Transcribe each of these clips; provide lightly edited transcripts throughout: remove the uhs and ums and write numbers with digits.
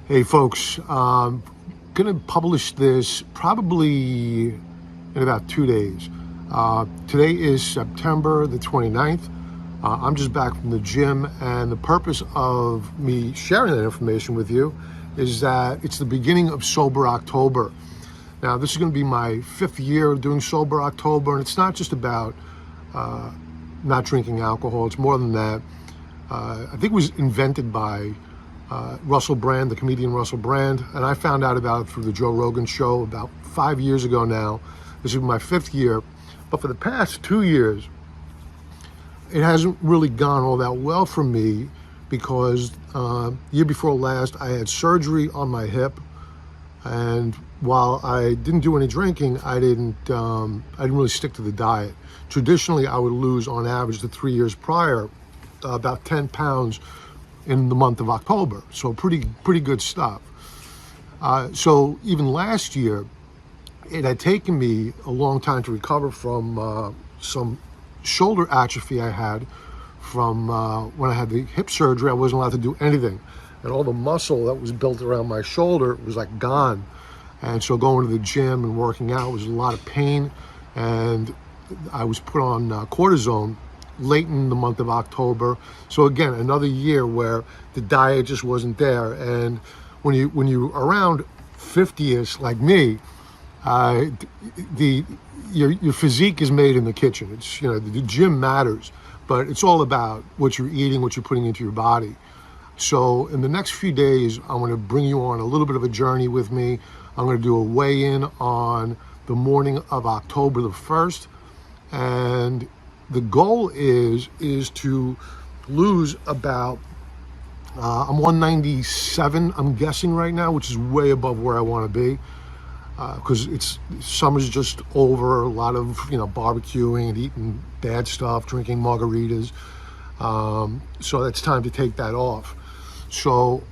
Hey folks, gonna publish this probably in about 2 days. Today is September the 29th. I'm just back from the gym, and the purpose of me sharing that information with you is that it's the beginning of Sober October. Now, this is gonna be my 5th year of doing Sober October, and it's not just about not drinking alcohol, it's more than that. I think it was invented by Russell Brand, the comedian Russell Brand, and I found out about it through the Joe Rogan show about 5 years ago now. This is my 5th year, but for the past 2 years, it hasn't really gone all that well for me because year before last, I had surgery on my hip, and while I didn't do any drinking, I didn't really stick to the diet. Traditionally, I would lose on average the 3 years prior about 10 pounds in the month of October, so pretty good stuff. So even last year, it had taken me a long time to recover from some shoulder atrophy I had from when I had the hip surgery. I wasn't allowed to do anything, and all the muscle that was built around my shoulder was like gone. And so going to the gym and working out was a lot of pain, and I was put on cortisone late in the month of October. So again, another year where the diet just wasn't there. And when you around 50ish like me, your physique is made in the kitchen. It's, the gym matters, but it's all about what you're eating, what you're putting into your body. So in the next few days, I'm going to bring you on a little bit of a journey with me. I'm going to do a weigh-in on the morning of October the 1st, and the goal is to lose about, I'm 197, I'm guessing right now, which is way above where I want to be, because summer's just over. A lot of barbecuing and eating bad stuff, drinking margaritas. So it's time to take that off. So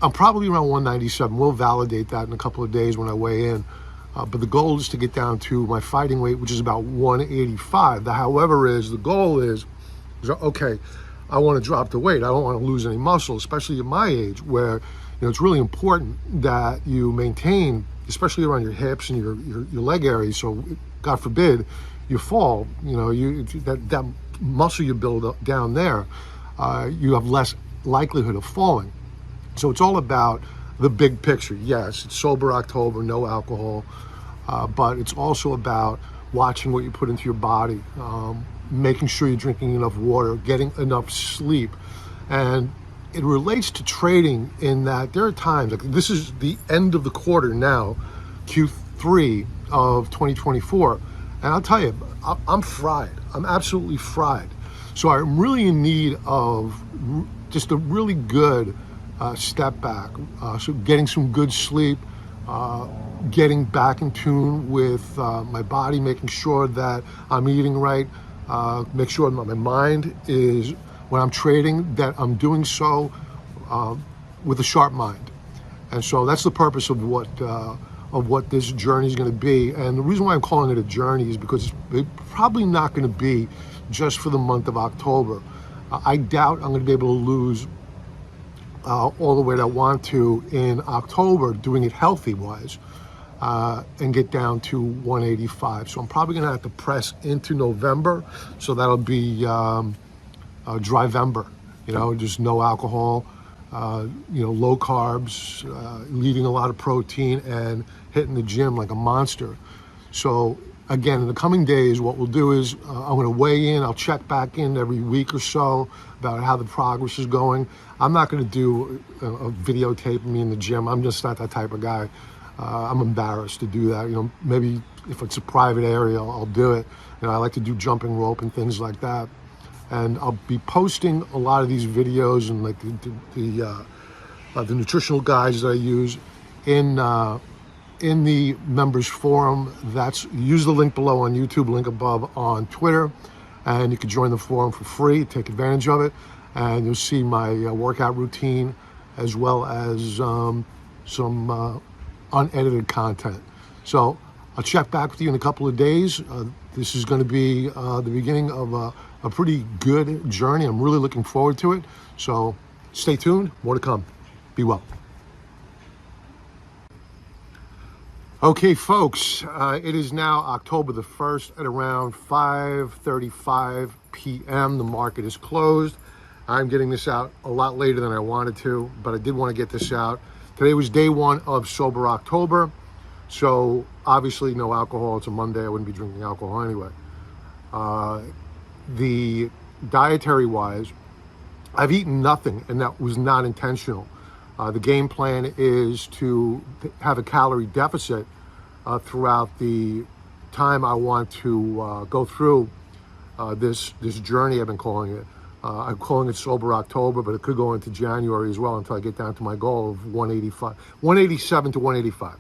I'm probably around 197. We'll validate that in a couple of days when I weigh in. But the goal is to get down to my fighting weight, which is about 185. The goal is, okay, I want to drop the weight. I don't want to lose any muscle, especially at my age, where it's really important that you maintain, especially around your hips and your leg area. So, God forbid, you fall. That muscle you build up down there, you have less likelihood of falling. So it's all about the big picture. Yes, it's Sober October, no alcohol, but it's also about watching what you put into your body, making sure you're drinking enough water, getting enough sleep. And it relates to trading in that there are times, like this is the end of the quarter now, Q3 of 2024, and I'll tell you, I'm fried. I'm absolutely fried. So I'm really in need of just a really good step back. So getting some good sleep, getting back in tune with my body, making sure that I'm eating right, make sure that my mind is, when I'm trading, that I'm doing so with a sharp mind. And so that's the purpose of what this journey is going to be. And the reason why I'm calling it a journey is because it's probably not going to be just for the month of October. I doubt I'm going to be able to lose all the weight I want to in October, doing it healthy wise, and get down to 185. So I'm probably going to have to press into November. So that'll be dry-vember, just no alcohol, low carbs, eating a lot of protein, and hitting the gym like a monster. So again, in the coming days, what we'll do is I'm going to weigh in. I'll check back in every week or so about how the progress is going. I'm not going to do a videotape me in the gym. I'm just not that type of guy. I'm embarrassed to do that. Maybe if it's a private area, I'll do it. I like to do jumping rope and things like that. And I'll be posting a lot of these videos and like the nutritional guides that I use in the members forum. Use the link below on YouTube, link above on Twitter, and you can join the forum for free, take advantage of it, and you'll see my workout routine as well as some unedited content. So I'll check back with you in a couple of days. This is going to be the beginning of a pretty good journey. I'm really looking forward to it. So stay tuned, more to come. Be well. Okay, folks, it is now October the 1st at around 5:35 p.m. The market is closed. I'm getting this out a lot later than I wanted to, but I did want to get this out. Today was day one of Sober October, so obviously no alcohol. It's a Monday. I wouldn't be drinking alcohol anyway. The dietary wise, I've eaten nothing, and that was not intentional. The game plan is to have a calorie deficit throughout the time I want to go through this journey I've been calling it. I'm calling it Sober October, but it could go into January as well until I get down to my goal of 187 to 185.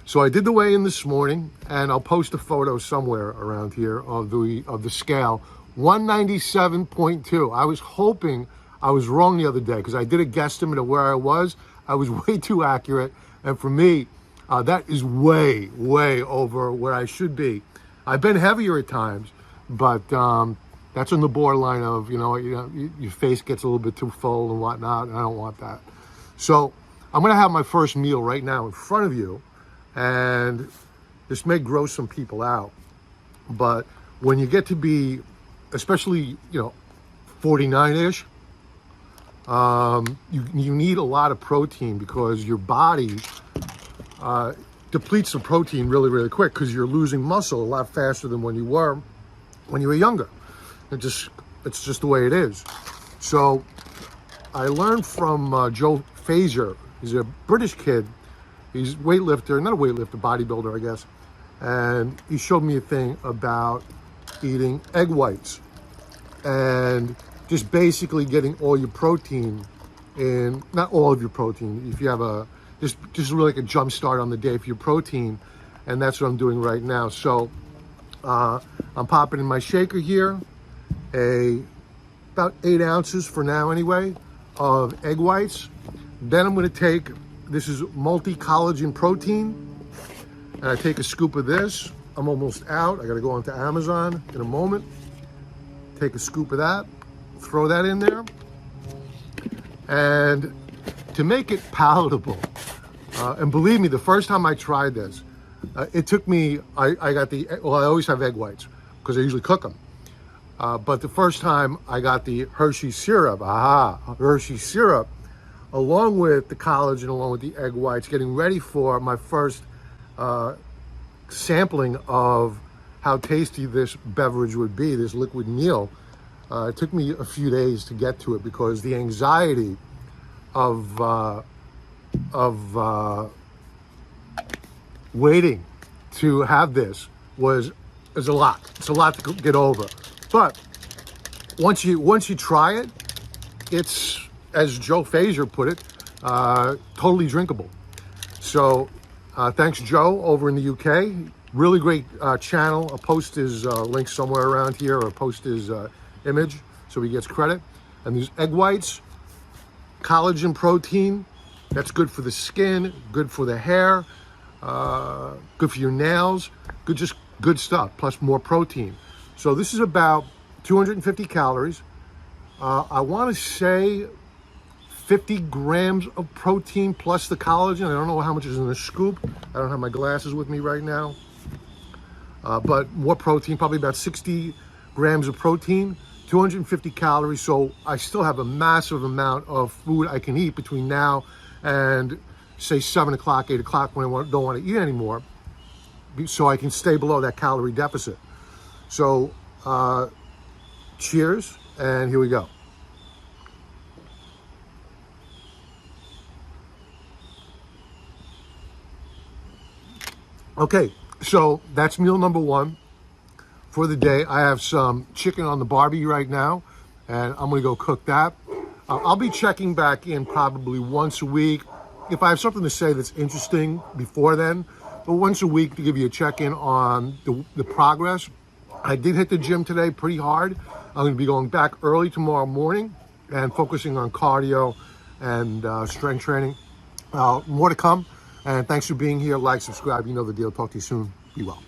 So I did the weigh-in this morning, and I'll post a photo somewhere around here of the scale. 197.2. I was hoping I was wrong the other day because I did a guesstimate of where I was. I was way too accurate, and for me, that is way, way over where I should be. I've been heavier at times, but that's on the borderline of, your face gets a little bit too full and whatnot, and I don't want that. So I'm going to have my first meal right now in front of you, and this may gross some people out, but when you get to be, especially, 49-ish, you need a lot of protein because your body depletes the protein really, really quick because you're losing muscle a lot faster than when you were younger. It's just the way it is. So I learned from Joe Frazier. He's a British kid. He's a weightlifter, not a weightlifter, bodybuilder, I guess. And he showed me a thing about eating egg whites and just basically getting all your protein in, not all of your protein. If you have just really like a jump start on the day for your protein, and that's what I'm doing right now. So I'm popping in my shaker here, about 8 ounces for now anyway, of egg whites. Then I'm gonna take, this is multi-collagen protein, and I take a scoop of this. I'm almost out. I gotta go onto Amazon in a moment. Take a scoop of that, throw that in there. And to make it palatable, and believe me, the first time I tried this, it took me, I always have egg whites because I usually cook them. But the first time I got the Hershey syrup, Hershey syrup, along with the collagen, along with the egg whites, getting ready for my first sampling of how tasty this beverage would be, this liquid meal. It took me a few days to get to it because the anxiety of waiting to have this is a lot. It's a lot to get over. But once you try it, it's, as Joe Frazier put it, totally drinkable. So thanks, Joe, over in the UK. Really great channel. I'll post his link somewhere around here, or post his image so he gets credit. And these egg whites, collagen protein, that's good for the skin, good for the hair, good for your nails, good stuff, plus more protein. So this is about 250 calories. I want to say 50 grams of protein plus the collagen. I don't know how much is in a scoop. I don't have my glasses with me right now. But more protein, probably about 60 grams of protein, 250 calories. So I still have a massive amount of food I can eat between now and say 7 o'clock, 8 o'clock when I don't want to eat anymore, so I can stay below that calorie deficit. So cheers, and here we go. Okay, so that's meal number one for the day. I have some chicken on the barbie right now, and I'm gonna go cook that. I'll be checking back in probably once a week if I have something to say that's interesting before then, but once a week to give you a check-in on the progress. I did hit the gym today pretty hard. I'm gonna be going back early tomorrow morning and focusing on cardio and strength training. More to come, and thanks for being here. Like, subscribe, you know the deal. Talk to you soon. Be well.